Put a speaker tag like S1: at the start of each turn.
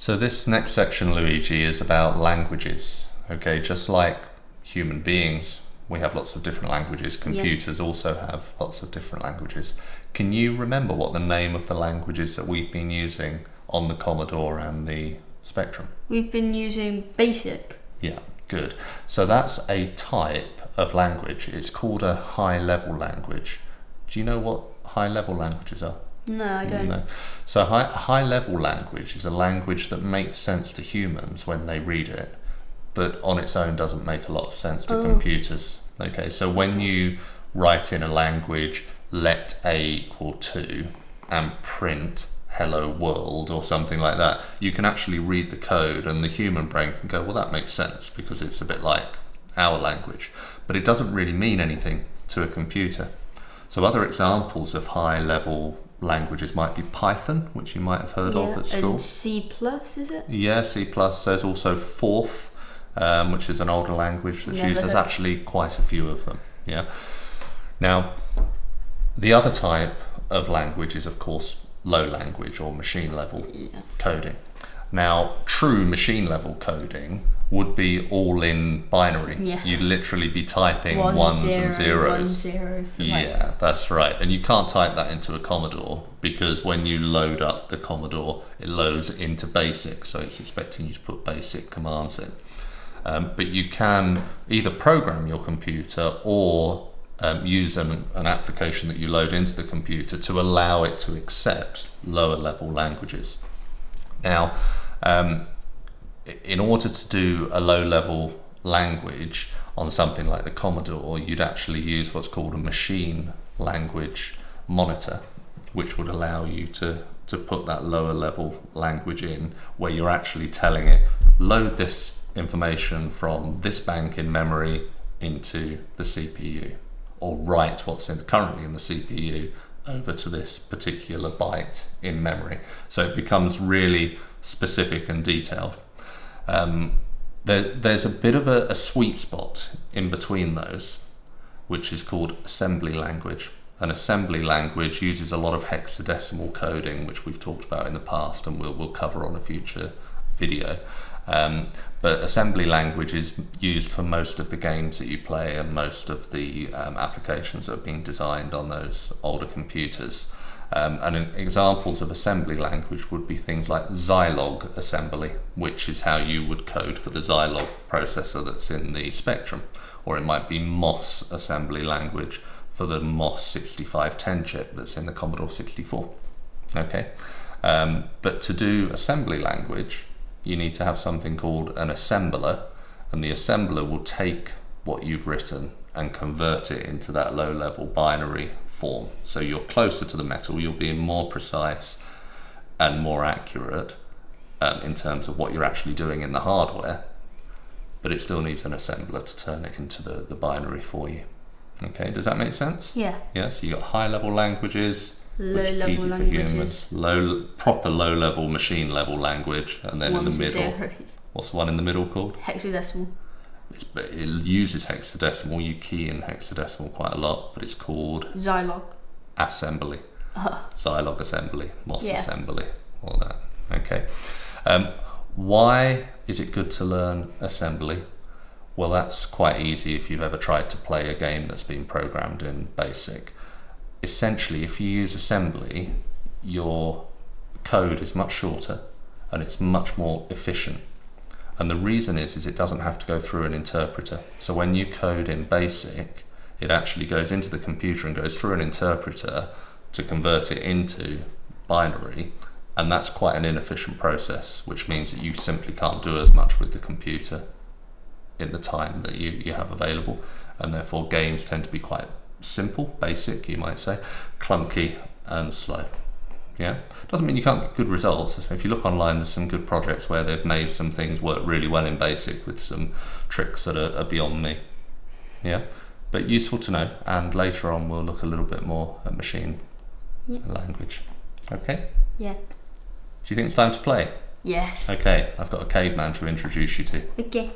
S1: So this next section, Luigi, is about languages. Okay, just like human beings, we have lots of different languages. Computers also have lots of different languages. Can you remember what the name of the languages that we've been using on the Commodore and the Spectrum?
S2: We've been using BASIC.
S1: Yeah, good. So that's a type of language. It's called a high-level language. Do you know what high-level languages are?
S2: No, I don't.
S1: No. So high-level language is a language that makes sense to humans when they read it, but on its own doesn't make a lot of sense to computers. Okay, so when you write in a language, let A equal 2 and print hello world or something like that, you can actually read the code and the human brain can go, well, that makes sense because it's a bit like our language, but it doesn't really mean anything to a computer. So other examples of high-level languages might be Python, which you might have heard of at school.
S2: And C+, is it?
S1: Yeah, C+. There's also Forth, which is an older language that's used. There's actually quite a few of them. Yeah. Now, the other type of language is, of course, low language or machine level coding. Now, true machine level coding would be all in binary. Yeah. You'd literally be typing ones and zeros. Yeah, that's right. And you can't type that into a Commodore because when you load up the Commodore, it loads into BASIC, so it's expecting you to put BASIC commands in. But you can either program your computer or use an application that you load into the computer to allow it to accept lower level languages. Now, in order to do a low level language on something like the Commodore, you'd actually use what's called a machine language monitor, which would allow you to put that lower level language in, where you're actually telling it, load this information from this bank in memory into the CPU, or write what's currently in the CPU over to this particular byte in memory. So it becomes really specific and detailed. There's a bit of a sweet spot in between those, which is called assembly language. An assembly language uses a lot of hexadecimal coding, which we've talked about in the past and we'll cover on a future video. But assembly language is used for most of the games that you play and most of the applications that are being designed on those older computers. And examples of assembly language would be things like Zilog assembly, which is how you would code for the Zilog processor that's in the Spectrum, or it might be MOS assembly language for the MOS 6510 chip that's in the Commodore 64. Okay, but to do assembly language, you need to have something called an assembler, and the assembler will take what you've written and convert it into that low-level binary form. So you're closer to the metal, you're being more precise and more accurate in terms of what you're actually doing in the hardware, but it still needs an assembler to turn it into the binary for you. Okay, does that make sense?
S2: Yeah.
S1: Yeah, so you got high-level languages, which
S2: low-level
S1: easy for humans, proper low-level machine level language, and then in the middle, what's the one in the middle called?
S2: Hexadecimal.
S1: It uses hexadecimal. You key in hexadecimal quite a lot, but it's called
S2: Zilog
S1: assembly. Zilog assembly, MOS assembly, all that. Okay. Why is it good to learn assembly? Well, that's quite easy if you've ever tried to play a game that's been programmed in BASIC. Essentially, if you use assembly, your code is much shorter and it's much more efficient. And the reason is it doesn't have to go through an interpreter. So when you code in BASIC, it actually goes into the computer and goes through an interpreter to convert it into binary. And that's quite an inefficient process, which means that you simply can't do as much with the computer in the time that you have available. And therefore games tend to be quite simple, basic, you might say, clunky and slow. Yeah, doesn't mean you can't get good results. If you look online, there's some good projects where they've made some things work really well in BASIC with some tricks that are beyond me. Yeah, but useful to know. And later on, we'll look a little bit more at machine language. Okay.
S2: Yeah.
S1: Do you think it's time to play?
S2: Yes.
S1: Okay, I've got a caveman to introduce you to.
S2: Okay.